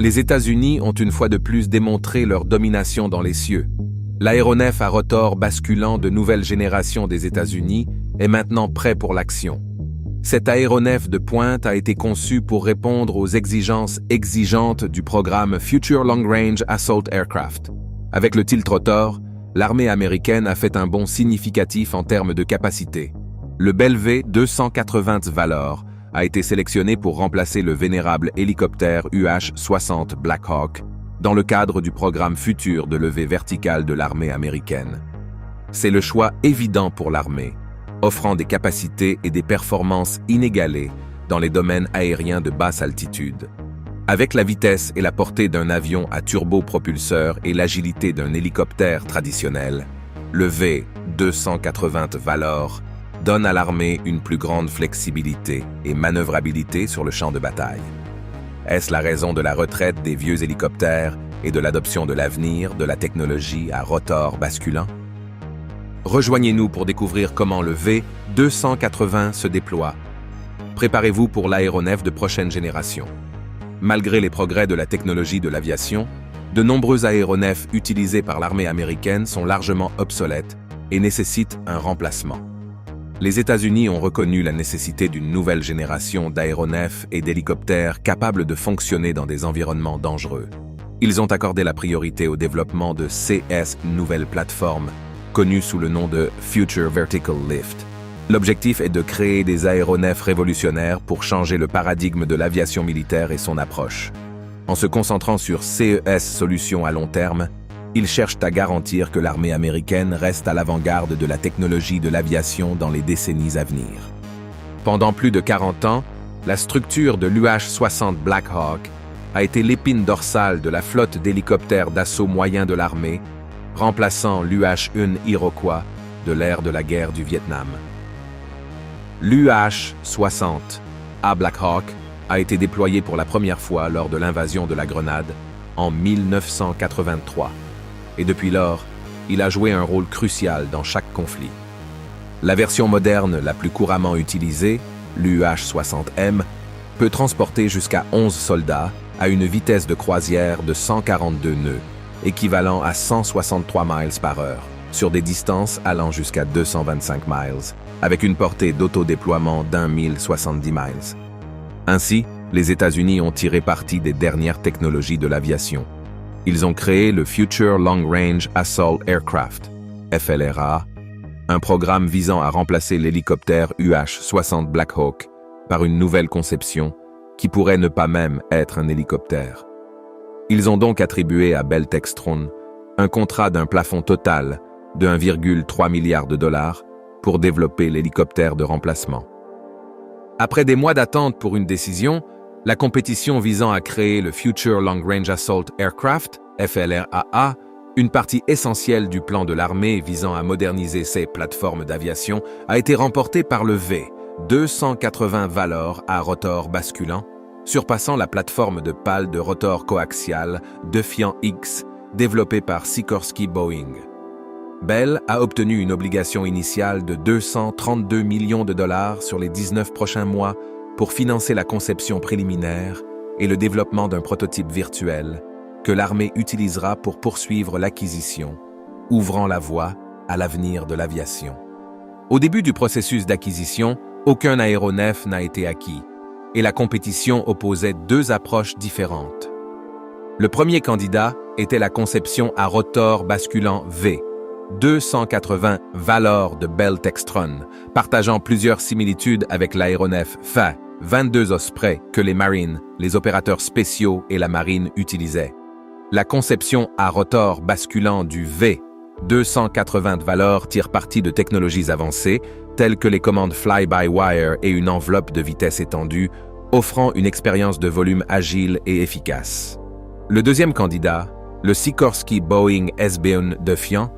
Les États-Unis ont une fois de plus démontré leur domination dans les cieux. L'aéronef à rotor basculant de nouvelle génération des États-Unis est maintenant prêt pour l'action. Cet aéronef de pointe a été conçu pour répondre aux exigences exigeantes du programme Future Long Range Assault Aircraft. Avec le tiltrotor, l'armée américaine a fait un bond significatif en termes de capacité. Le Bell V-280 Valor a été sélectionné pour remplacer le vénérable hélicoptère UH-60 Black Hawk dans le cadre du programme futur de levée verticale de l'armée américaine. C'est le choix évident pour l'armée, offrant des capacités et des performances inégalées dans les domaines aériens de basse altitude. Avec la vitesse et la portée d'un avion à turbopropulseur et l'agilité d'un hélicoptère traditionnel, le V-280 Valor donne à l'armée une plus grande flexibilité et manœuvrabilité sur le champ de bataille. Est-ce la raison de la retraite des vieux hélicoptères et de l'adoption de l'avenir de la technologie à rotor basculant? Rejoignez-nous pour découvrir comment le V-280 se déploie. Préparez-vous pour l'aéronef de prochaine génération. Malgré les progrès de la technologie de l'aviation, de nombreux aéronefs utilisés par l'armée américaine sont largement obsolètes et nécessitent un remplacement. Les États-Unis ont reconnu la nécessité d'une nouvelle génération d'aéronefs et d'hélicoptères capables de fonctionner dans des environnements dangereux. Ils ont accordé la priorité au développement de CS, une nouvelle plateforme, connue sous le nom de Future Vertical Lift. L'objectif est de créer des aéronefs révolutionnaires pour changer le paradigme de l'aviation militaire et son approche. En se concentrant sur CES solutions à long terme, ils cherchent à garantir que l'armée américaine reste à l'avant-garde de la technologie de l'aviation dans les décennies à venir. Pendant plus de 40 ans, la structure de l'UH-60 Black Hawk a été l'épine dorsale de la flotte d'hélicoptères d'assaut moyen de l'armée, remplaçant l'UH-1 Iroquois de l'ère de la guerre du Vietnam. L'UH-60A Black Hawk a été déployé pour la première fois lors de l'invasion de la Grenade en 1983. Et depuis lors, il a joué un rôle crucial dans chaque conflit. La version moderne la plus couramment utilisée, l'UH-60M, peut transporter jusqu'à 11 soldats à une vitesse de croisière de 142 nœuds, équivalent à 163 miles par heure, sur des distances allant jusqu'à 225 miles, avec une portée d'autodéploiement d'1070 miles. Ainsi, les États-Unis ont tiré parti des dernières technologies de l'aviation. Ils ont créé le Future Long Range Assault Aircraft, FLRA, un programme visant à remplacer l'hélicoptère UH-60 Black Hawk par une nouvelle conception qui pourrait ne pas même être un hélicoptère. Ils ont donc attribué à Bell Textron un contrat d'un plafond total de 1,3 milliard de dollars pour développer l'hélicoptère de remplacement. Après des mois d'attente pour une décision, la compétition visant à créer le Future Long Range Assault Aircraft, FLRAA, une partie essentielle du plan de l'armée visant à moderniser ses plateformes d'aviation, a été remportée par le V-280 Valor à rotor basculant, surpassant la plateforme de pales de rotor coaxial Defiant X développée par Sikorsky Boeing. Bell a obtenu une obligation initiale de 232 millions de dollars sur les 19 prochains mois pour financer la conception préliminaire et le développement d'un prototype virtuel que l'armée utilisera pour poursuivre l'acquisition, ouvrant la voie à l'avenir de l'aviation. Au début du processus d'acquisition, aucun aéronef n'a été acquis, et la compétition opposait deux approches différentes. Le premier candidat était la conception à rotor basculant V-280 Valor de Bell Textron, partageant plusieurs similitudes avec l'aéronef FA-22 Osprey que les Marines, les opérateurs spéciaux et la Marine utilisaient. La conception à rotor basculant du V-280 Valor tire parti de technologies avancées telles que les commandes fly-by-wire et une enveloppe de vitesse étendue, offrant une expérience de volume agile et efficace. Le deuxième candidat, le Sikorsky Boeing SB-1 Defiant,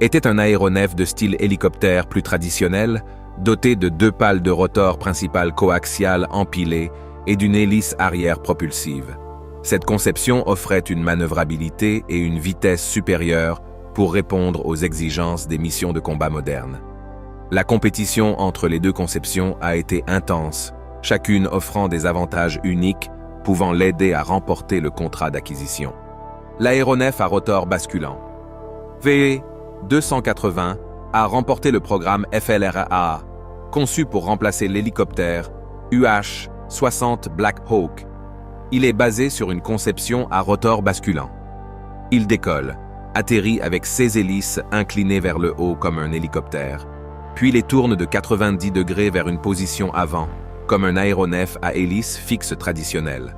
était un aéronef de style hélicoptère plus traditionnel, doté de deux pales de rotor principales coaxiales empilées et d'une hélice arrière propulsive. Cette conception offrait une manœuvrabilité et une vitesse supérieures pour répondre aux exigences des missions de combat modernes. La compétition entre les deux conceptions a été intense, chacune offrant des avantages uniques pouvant l'aider à remporter le contrat d'acquisition. L'aéronef à rotor basculant. V-280 a remporté le programme FLRAA, conçu pour remplacer l'hélicoptère UH-60 Black Hawk. Il est basé sur une conception à rotor basculant. Il décolle, atterrit avec ses hélices inclinées vers le haut comme un hélicoptère, puis les tourne de 90 degrés vers une position avant, comme un aéronef à hélice fixe traditionnel.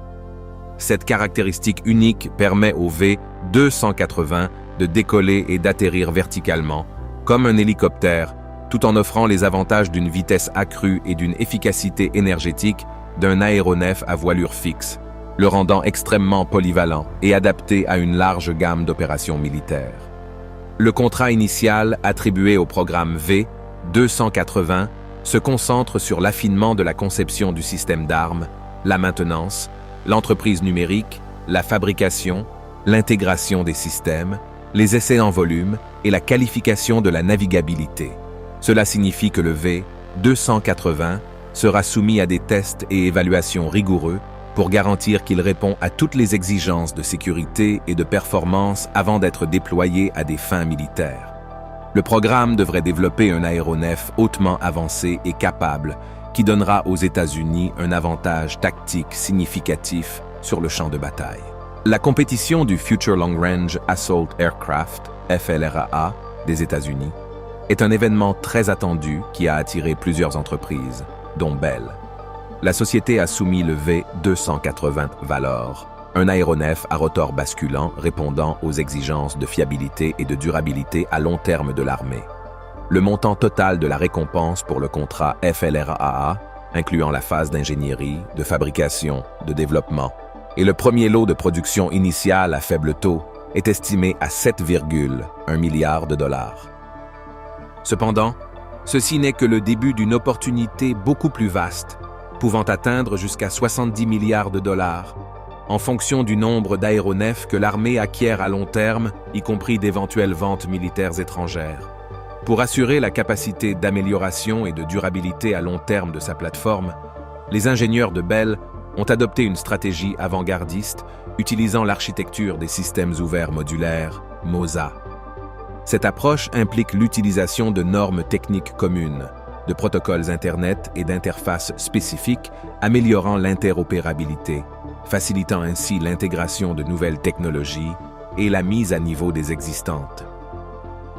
Cette caractéristique unique permet au V-280 de décoller et d'atterrir verticalement, comme un hélicoptère, tout en offrant les avantages d'une vitesse accrue et d'une efficacité énergétique d'un aéronef à voilure fixe, le rendant extrêmement polyvalent et adapté à une large gamme d'opérations militaires. Le contrat initial attribué au programme V-280 se concentre sur l'affinement de la conception du système d'armes, la maintenance, l'entreprise numérique, la fabrication, l'intégration des systèmes, les essais en volume et la qualification de la navigabilité. Cela signifie que le V-280 sera soumis à des tests et évaluations rigoureux pour garantir qu'il répond à toutes les exigences de sécurité et de performance avant d'être déployé à des fins militaires. Le programme devrait développer un aéronef hautement avancé et capable qui donnera aux États-Unis un avantage tactique significatif sur le champ de bataille. La compétition du Future Long Range Assault Aircraft, FLRAA, des États-Unis, est un événement très attendu qui a attiré plusieurs entreprises, dont Bell. La société a soumis le V-280 Valor, un aéronef à rotor basculant répondant aux exigences de fiabilité et de durabilité à long terme de l'armée. Le montant total de la récompense pour le contrat FLRAA, incluant la phase d'ingénierie, de fabrication, de développement, et le premier lot de production initiale à faible taux, est estimé à 7,1 milliards de dollars. Cependant, ceci n'est que le début d'une opportunité beaucoup plus vaste, pouvant atteindre jusqu'à 70 milliards de dollars, en fonction du nombre d'aéronefs que l'armée acquiert à long terme, y compris d'éventuelles ventes militaires étrangères. Pour assurer la capacité d'amélioration et de durabilité à long terme de sa plateforme, les ingénieurs de Bell ont adopté une stratégie avant-gardiste utilisant l'architecture des systèmes ouverts modulaires, MOSA. Cette approche implique l'utilisation de normes techniques communes, de protocoles Internet et d'interfaces spécifiques améliorant l'interopérabilité, facilitant ainsi l'intégration de nouvelles technologies et la mise à niveau des existantes.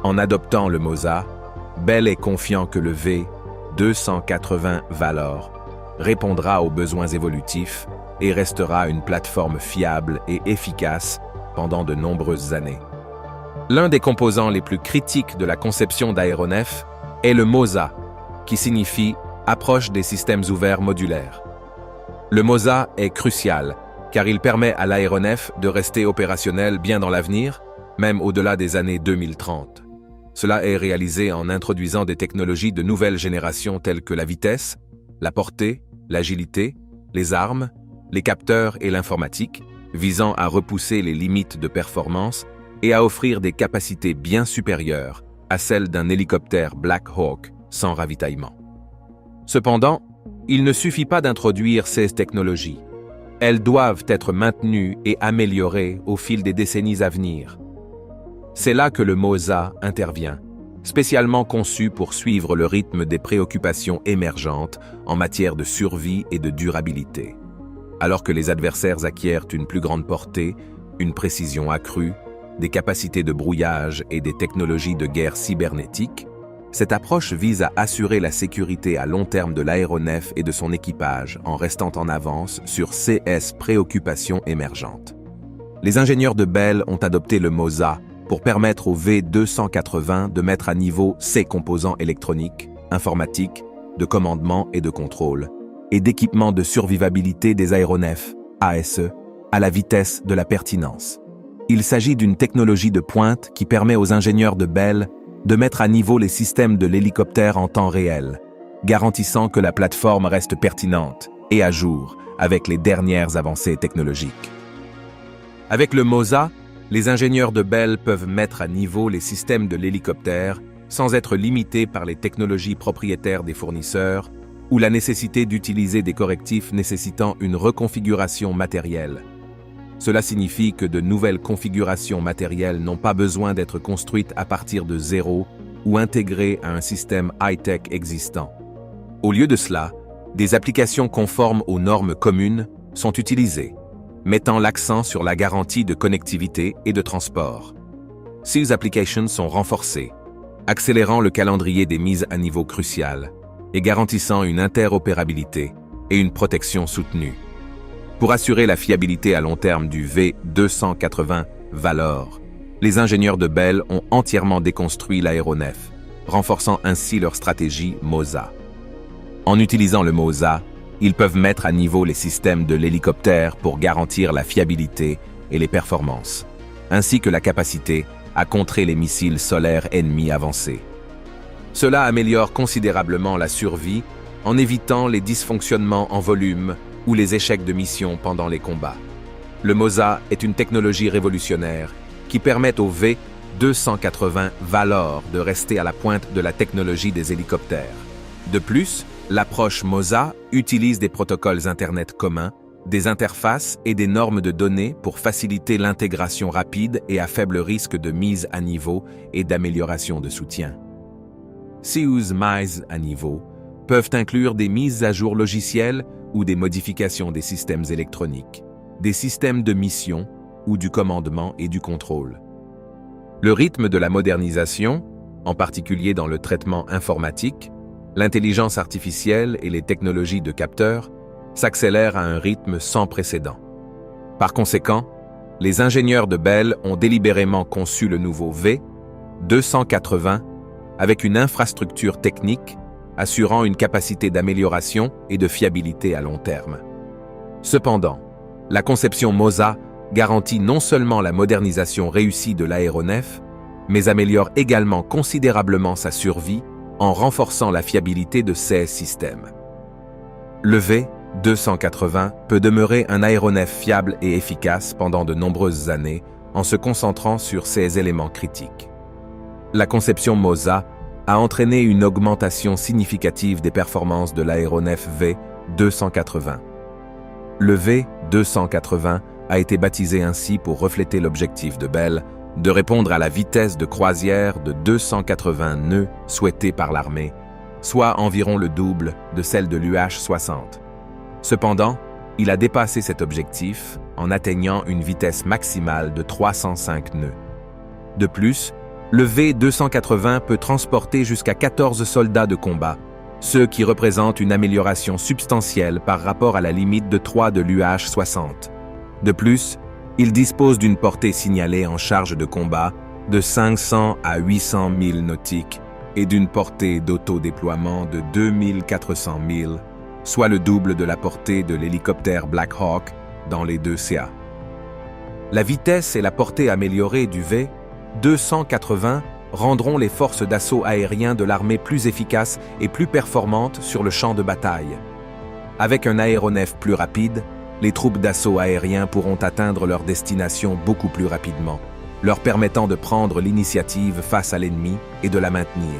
En adoptant le MOSA, Bell est confiant que le V-280 Valor répondra aux besoins évolutifs et restera une plateforme fiable et efficace pendant de nombreuses années. L'un des composants les plus critiques de la conception d'aéronefs est le MOSA, qui signifie « approche des systèmes ouverts modulaires ». Le MOSA est crucial, car il permet à l'aéronef de rester opérationnel bien dans l'avenir, même au-delà des années 2030. Cela est réalisé en introduisant des technologies de nouvelle génération telles que la vitesse, la portée, l'agilité, les armes, les capteurs et l'informatique, visant à repousser les limites de performance et à offrir des capacités bien supérieures à celles d'un hélicoptère Black Hawk sans ravitaillement. Cependant, il ne suffit pas d'introduire ces technologies. Elles doivent être maintenues et améliorées au fil des décennies à venir. C'est là que le MOSA intervient, spécialement conçu pour suivre le rythme des préoccupations émergentes en matière de survie et de durabilité. Alors que les adversaires acquièrent une plus grande portée, une précision accrue, des capacités de brouillage et des technologies de guerre cybernétique, cette approche vise à assurer la sécurité à long terme de l'aéronef et de son équipage en restant en avance sur ces préoccupations émergentes. Les ingénieurs de Bell ont adopté le MOSA pour permettre au V-280 de mettre à niveau ses composants électroniques, informatiques, de commandement et de contrôle, et d'équipement de survivabilité des aéronefs, ASE, à la vitesse de la pertinence. Il s'agit d'une technologie de pointe qui permet aux ingénieurs de Bell de mettre à niveau les systèmes de l'hélicoptère en temps réel, garantissant que la plateforme reste pertinente et à jour avec les dernières avancées technologiques. Avec le MOSA, les ingénieurs de Bell peuvent mettre à niveau les systèmes de l'hélicoptère sans être limités par les technologies propriétaires des fournisseurs ou la nécessité d'utiliser des correctifs nécessitant une reconfiguration matérielle. Cela signifie que de nouvelles configurations matérielles n'ont pas besoin d'être construites à partir de zéro ou intégrées à un système high-tech existant. Au lieu de cela, des applications conformes aux normes communes sont utilisées, mettant l'accent sur la garantie de connectivité et de transport. Ces applications sont renforcées, accélérant le calendrier des mises à niveau cruciales et garantissant une interopérabilité et une protection soutenue. Pour assurer la fiabilité à long terme du V280 Valor, les ingénieurs de Bell ont entièrement déconstruit l'aéronef, renforçant ainsi leur stratégie MOSA. En utilisant le MOSA, ils peuvent mettre à niveau les systèmes de l'hélicoptère pour garantir la fiabilité et les performances, ainsi que la capacité à contrer les missiles solaires ennemis avancés. Cela améliore considérablement la survie en évitant les dysfonctionnements en volume ou les échecs de mission pendant les combats. Le MOSA est une technologie révolutionnaire qui permet au V280 Valor de rester à la pointe de la technologie des hélicoptères. De plus, l'approche MOSA utilise des protocoles Internet communs, des interfaces et des normes de données pour faciliter l'intégration rapide et à faible risque de mise à niveau et d'amélioration de soutien. Ces mises à niveau peuvent inclure des mises à jour logicielles ou des modifications des systèmes électroniques, des systèmes de mission ou du commandement et du contrôle. Le rythme de la modernisation, en particulier dans le traitement informatique, l'intelligence artificielle et les technologies de capteurs, s'accélère à un rythme sans précédent. Par conséquent, les ingénieurs de Bell ont délibérément conçu le nouveau V280 avec une infrastructure technique assurant une capacité d'amélioration et de fiabilité à long terme. Cependant, la conception MOSA garantit non seulement la modernisation réussie de l'aéronef, mais améliore également considérablement sa survie en renforçant la fiabilité de ses systèmes. Le V280 peut demeurer un aéronef fiable et efficace pendant de nombreuses années en se concentrant sur ses éléments critiques. La conception MOSA a entraîné une augmentation significative des performances de l'aéronef V280. Le V280 a été baptisé ainsi pour refléter l'objectif de Bell de répondre à la vitesse de croisière de 280 nœuds souhaitée par l'armée, soit environ le double de celle de l'UH-60. Cependant, il a dépassé cet objectif en atteignant une vitesse maximale de 305 nœuds. De plus, le V280 peut transporter jusqu'à 14 soldats de combat, ce qui représente une amélioration substantielle par rapport à la limite de 3 de l'UH-60. De plus, il dispose d'une portée signalée en charge de combat de 500 à 800 milles nautiques et d'une portée d'autodéploiement de 2400 milles, soit le double de la portée de l'hélicoptère Black Hawk dans les deux CA. La vitesse et la portée améliorée du V280 rendront les forces d'assaut aérien de l'armée plus efficaces et plus performantes sur le champ de bataille. Avec un aéronef plus rapide, les troupes d'assaut aérien pourront atteindre leur destination beaucoup plus rapidement, leur permettant de prendre l'initiative face à l'ennemi et de la maintenir.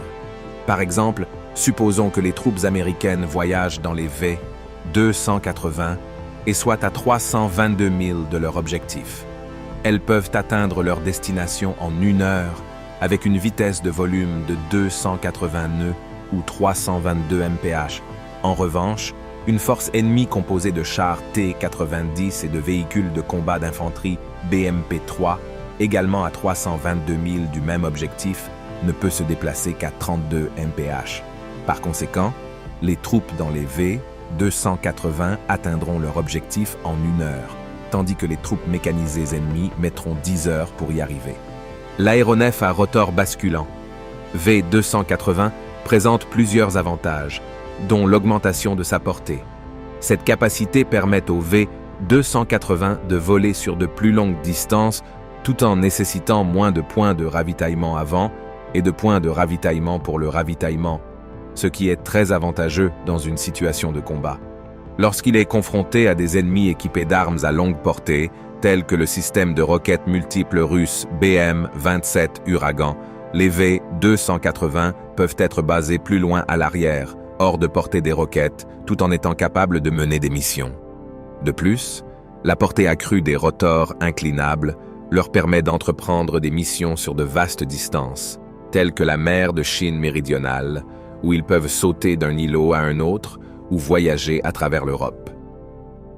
Par exemple, supposons que les troupes américaines voyagent dans les V280 et soient à 322 milles de leur objectif. Elles peuvent atteindre leur destination en 1 heure avec une vitesse de volume de 280 nœuds ou 322 mph. En revanche, une force ennemie composée de chars T-90 et de véhicules de combat d'infanterie BMP-3, également à 322 milles du même objectif, ne peut se déplacer qu'à 32 mph. Par conséquent, les troupes dans les V280 atteindront leur objectif en 1 heure, tandis que les troupes mécanisées ennemies mettront 10 heures pour y arriver. L'aéronef à rotor basculant, V280, présente plusieurs avantages, dont l'augmentation de sa portée. Cette capacité permet au V280 de voler sur de plus longues distances tout en nécessitant moins de points de ravitaillement avant et de points de ravitaillement pour le ravitaillement, ce qui est très avantageux dans une situation de combat. Lorsqu'il est confronté à des ennemis équipés d'armes à longue portée, tels que le système de roquettes multiples russe BM-27 Uragan, les V280 peuvent être basés plus loin à l'arrière, hors de portée des roquettes, tout en étant capables de mener des missions. De plus, la portée accrue des rotors inclinables leur permet d'entreprendre des missions sur de vastes distances, telles que la mer de Chine méridionale, où ils peuvent sauter d'un îlot à un autre ou voyager à travers l'Europe.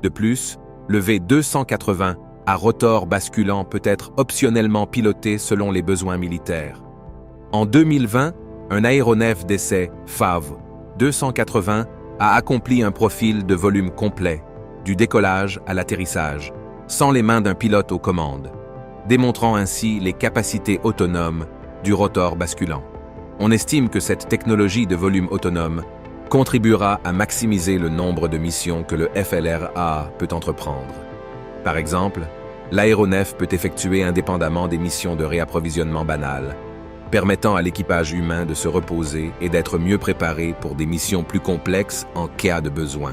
De plus, le V280 à rotor basculant peut être optionnellement piloté selon les besoins militaires. En 2020, un aéronef d'essai FAV 280 a accompli un profil de volume complet, du décollage à l'atterrissage, sans les mains d'un pilote aux commandes, démontrant ainsi les capacités autonomes du rotor basculant. On estime que cette technologie de volume autonome contribuera à maximiser le nombre de missions que le FLRA peut entreprendre. Par exemple, l'aéronef peut effectuer indépendamment des missions de réapprovisionnement banales, permettant à l'équipage humain de se reposer et d'être mieux préparé pour des missions plus complexes en cas de besoin.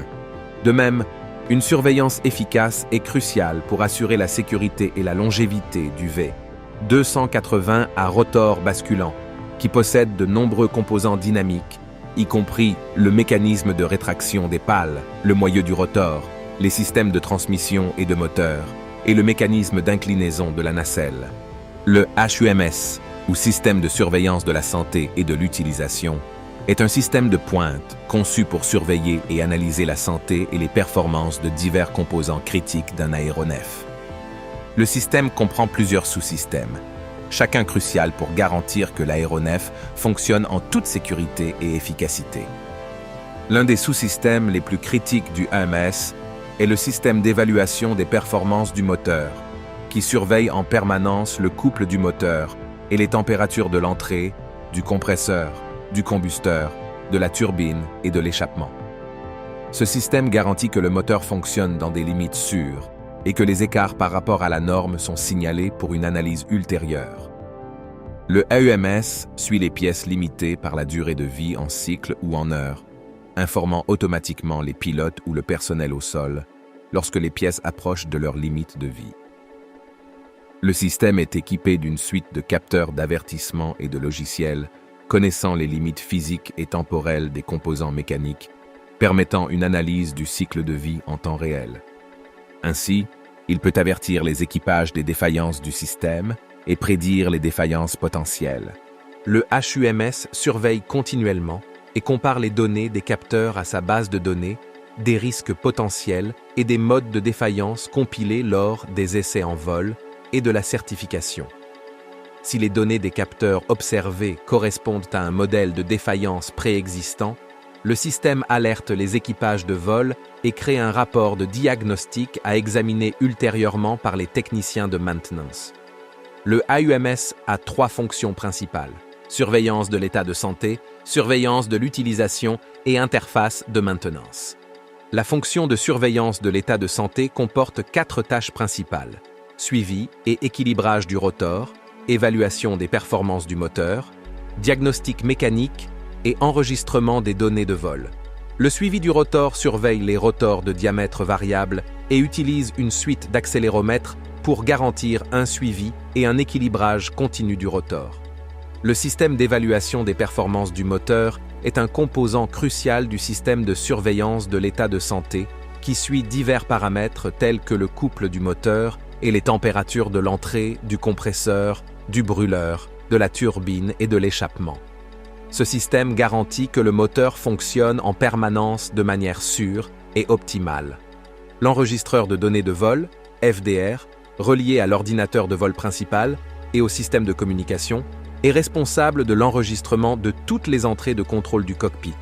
De même, une surveillance efficace est cruciale pour assurer la sécurité et la longévité du V280 à rotor basculant, qui possède de nombreux composants dynamiques, y compris le mécanisme de rétraction des pales, le moyeu du rotor, les systèmes de transmission et de moteur, et le mécanisme d'inclinaison de la nacelle. Le HUMS, ou Système de surveillance de la santé et de l'utilisation, est un système de pointe conçu pour surveiller et analyser la santé et les performances de divers composants critiques d'un aéronef. Le système comprend plusieurs sous-systèmes, chacun crucial pour garantir que l'aéronef fonctionne en toute sécurité et efficacité. L'un des sous-systèmes les plus critiques du HUMS est le système d'évaluation des performances du moteur, qui surveille en permanence le couple du moteur et les températures de l'entrée, du compresseur, du combusteur, de la turbine et de l'échappement. Ce système garantit que le moteur fonctionne dans des limites sûres et que les écarts par rapport à la norme sont signalés pour une analyse ultérieure. Le HUMS suit les pièces limitées par la durée de vie en cycle ou en heures, informant automatiquement les pilotes ou le personnel au sol lorsque les pièces approchent de leur limite de vie. Le système est équipé d'une suite de capteurs d'avertissement et de logiciels connaissant les limites physiques et temporelles des composants mécaniques, permettant une analyse du cycle de vie en temps réel. Ainsi, il peut avertir les équipages des défaillances du système et prédire les défaillances potentielles. Le HUMS surveille continuellement et compare les données des capteurs à sa base de données, des risques potentiels et des modes de défaillance compilés lors des essais en vol et de la certification. Si les données des capteurs observés correspondent à un modèle de défaillance préexistant, le système alerte les équipages de vol et crée un rapport de diagnostic à examiner ultérieurement par les techniciens de maintenance. Le HUMS a 3 fonctions principales: surveillance de l'état de santé, surveillance de l'utilisation et interface de maintenance. La fonction de surveillance de l'état de santé comporte 4 tâches principales: suivi et équilibrage du rotor, évaluation des performances du moteur, diagnostic mécanique et enregistrement des données de vol. Le suivi du rotor surveille les rotors de diamètre variable et utilise une suite d'accéléromètres pour garantir un suivi et un équilibrage continu du rotor. Le système d'évaluation des performances du moteur est un composant crucial du système de surveillance de l'état de santé qui suit divers paramètres tels que le couple du moteur et les températures de l'entrée, du compresseur, du brûleur, de la turbine et de l'échappement. Ce système garantit que le moteur fonctionne en permanence de manière sûre et optimale. L'enregistreur de données de vol, FDR, relié à l'ordinateur de vol principal et au système de communication, est responsable de l'enregistrement de toutes les entrées de contrôle du cockpit,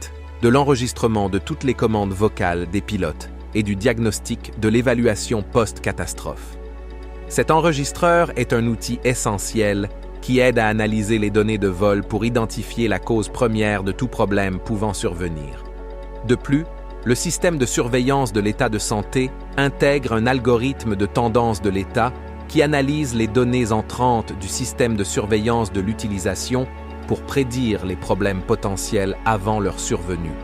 de l'enregistrement de toutes les commandes vocales des pilotes et du diagnostic de l'évaluation post-catastrophe. Cet enregistreur est un outil essentiel qui aide à analyser les données de vol pour identifier la cause première de tout problème pouvant survenir. De plus, le système de surveillance de l'état de santé intègre un algorithme de tendance de l'état qui analyse les données entrantes du système de surveillance de l'utilisation pour prédire les problèmes potentiels avant leur survenue.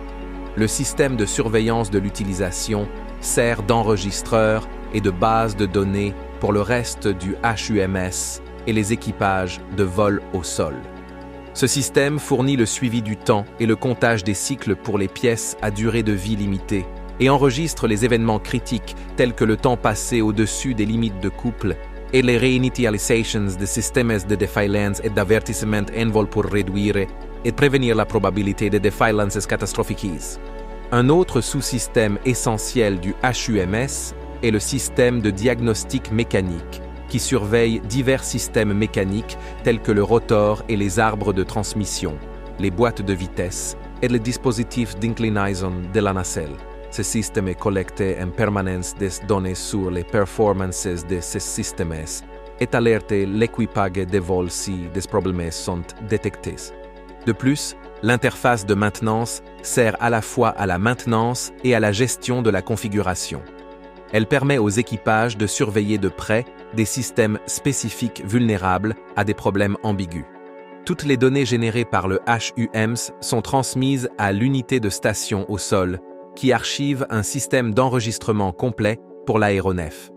Le système de surveillance de l'utilisation sert d'enregistreur et de base de données pour le reste du HUMS et les équipages de vol au sol. Ce système fournit le suivi du temps et le comptage des cycles pour les pièces à durée de vie limitée et enregistre les événements critiques tels que le temps passé au-dessus des limites de couple et les reinitializations de systèmes de défaillance et d'avertissement en vol pour réduire et prévenir la probabilité de défaillances catastrophiques. Un autre sous-système essentiel du HUMS est le système de diagnostic mécanique, qui surveille divers systèmes mécaniques tels que le rotor et les arbres de transmission, les boîtes de vitesse et les dispositifs d'inclinaison de la nacelle. Ce système collecte en permanence des données sur les performances de ces systèmes et alerte l'équipage de vol si des problèmes sont détectés. De plus, l'interface de maintenance sert à la fois à la maintenance et à la gestion de la configuration. Elle permet aux équipages de surveiller de près des systèmes spécifiques vulnérables à des problèmes ambigus. Toutes les données générées par le HUMS sont transmises à l'unité de station au sol, qui archive un système d'enregistrement complet pour l'aéronef.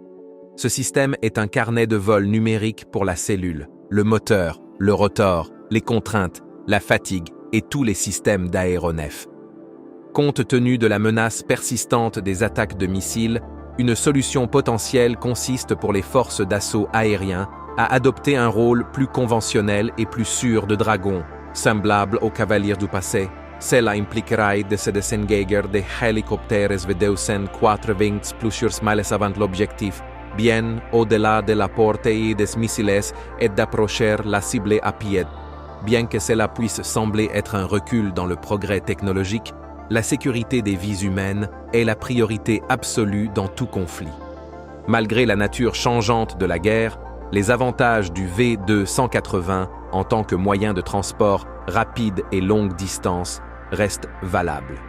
Ce système est un carnet de vol numérique pour la cellule, le moteur, le rotor, les contraintes, la fatigue et tous les systèmes d'aéronef. Compte tenu de la menace persistante des attaques de missiles, une solution potentielle consiste pour les forces d'assaut aériens à adopter un rôle plus conventionnel et plus sûr de dragon, semblable aux cavaliers du passé. Cela impliquerait de se désengager des hélicoptères V200 420 plusieurs miles avant l'objectif, bien au-delà de la portée des missiles et d'approcher la cible à pied. Bien que cela puisse sembler être un recul dans le progrès technologique, la sécurité des vies humaines est la priorité absolue dans tout conflit. Malgré la nature changeante de la guerre, les avantages du V280 en tant que moyen de transport rapide et longue distance restent valables.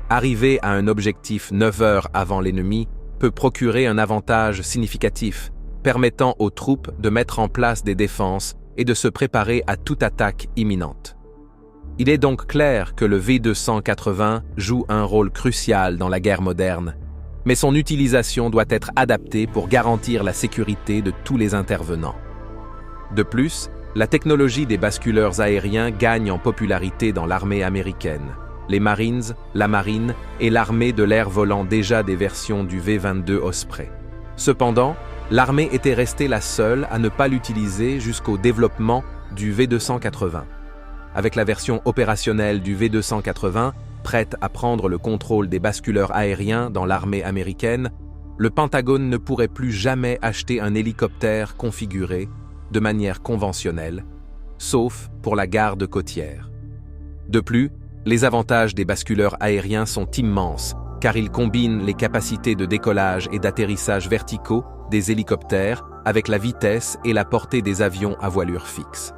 Arriver à un objectif 9 heures avant l'ennemi peut procurer un avantage significatif, permettant aux troupes de mettre en place des défenses et de se préparer à toute attaque imminente. Il est donc clair que le V280 joue un rôle crucial dans la guerre moderne, mais son utilisation doit être adaptée pour garantir la sécurité de tous les intervenants. De plus, la technologie des basculeurs aériens gagne en popularité dans l'armée américaine. Les Marines, la Marine et l'armée de l'air volant déjà des versions du V-22 Osprey. Cependant, l'armée était restée la seule à ne pas l'utiliser jusqu'au développement du V280. Avec la version opérationnelle du V280, prête à prendre le contrôle des basculeurs aériens dans l'armée américaine, le Pentagone ne pourrait plus jamais acheter un hélicoptère configuré de manière conventionnelle, sauf pour la garde côtière. De plus, les avantages des basculeurs aériens sont immenses, car ils combinent les capacités de décollage et d'atterrissage verticaux des hélicoptères avec la vitesse et la portée des avions à voilure fixe.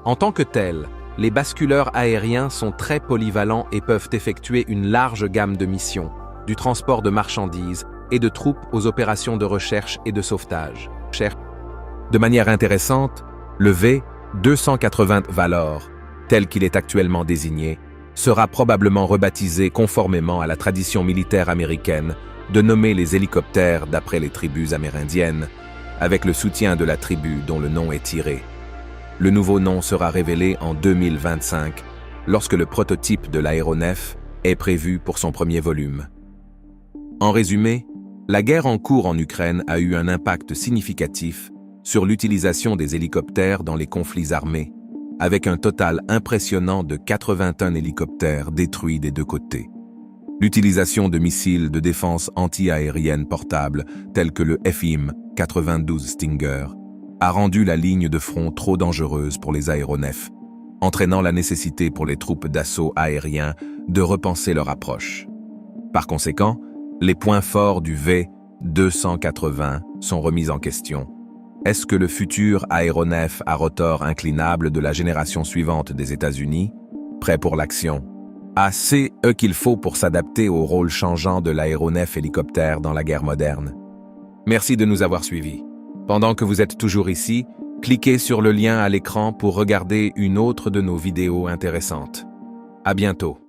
En tant que tels, les basculeurs aériens sont très polyvalents et peuvent effectuer une large gamme de missions, du transport de marchandises et de troupes aux opérations de recherche et de sauvetage. De manière intéressante, le V280 Valor, tel qu'il est actuellement désigné, sera probablement rebaptisé conformément à la tradition militaire américaine de nommer les hélicoptères d'après les tribus amérindiennes, avec le soutien de la tribu dont le nom est tiré. Le nouveau nom sera révélé en 2025, lorsque le prototype de l'aéronef est prévu pour son premier volume. En résumé, la guerre en cours en Ukraine a eu un impact significatif sur l'utilisation des hélicoptères dans les conflits armés, avec un total impressionnant de 81 hélicoptères détruits des deux côtés. L'utilisation de missiles de défense anti-aérienne portables tels que le FIM-92 Stinger a rendu la ligne de front trop dangereuse pour les aéronefs, entraînant la nécessité pour les troupes d'assaut aérien de repenser leur approche. Par conséquent, les points forts du V280 sont remis en question. Est-ce que le futur aéronef à rotor inclinable de la génération suivante des États-Unis, prêt pour l'action, a ce qu'il faut pour s'adapter au rôle changeant de l'aéronef hélicoptère dans la guerre moderne? Merci de nous avoir suivis. Pendant que vous êtes toujours ici, cliquez sur le lien à l'écran pour regarder une autre de nos vidéos intéressantes. À bientôt.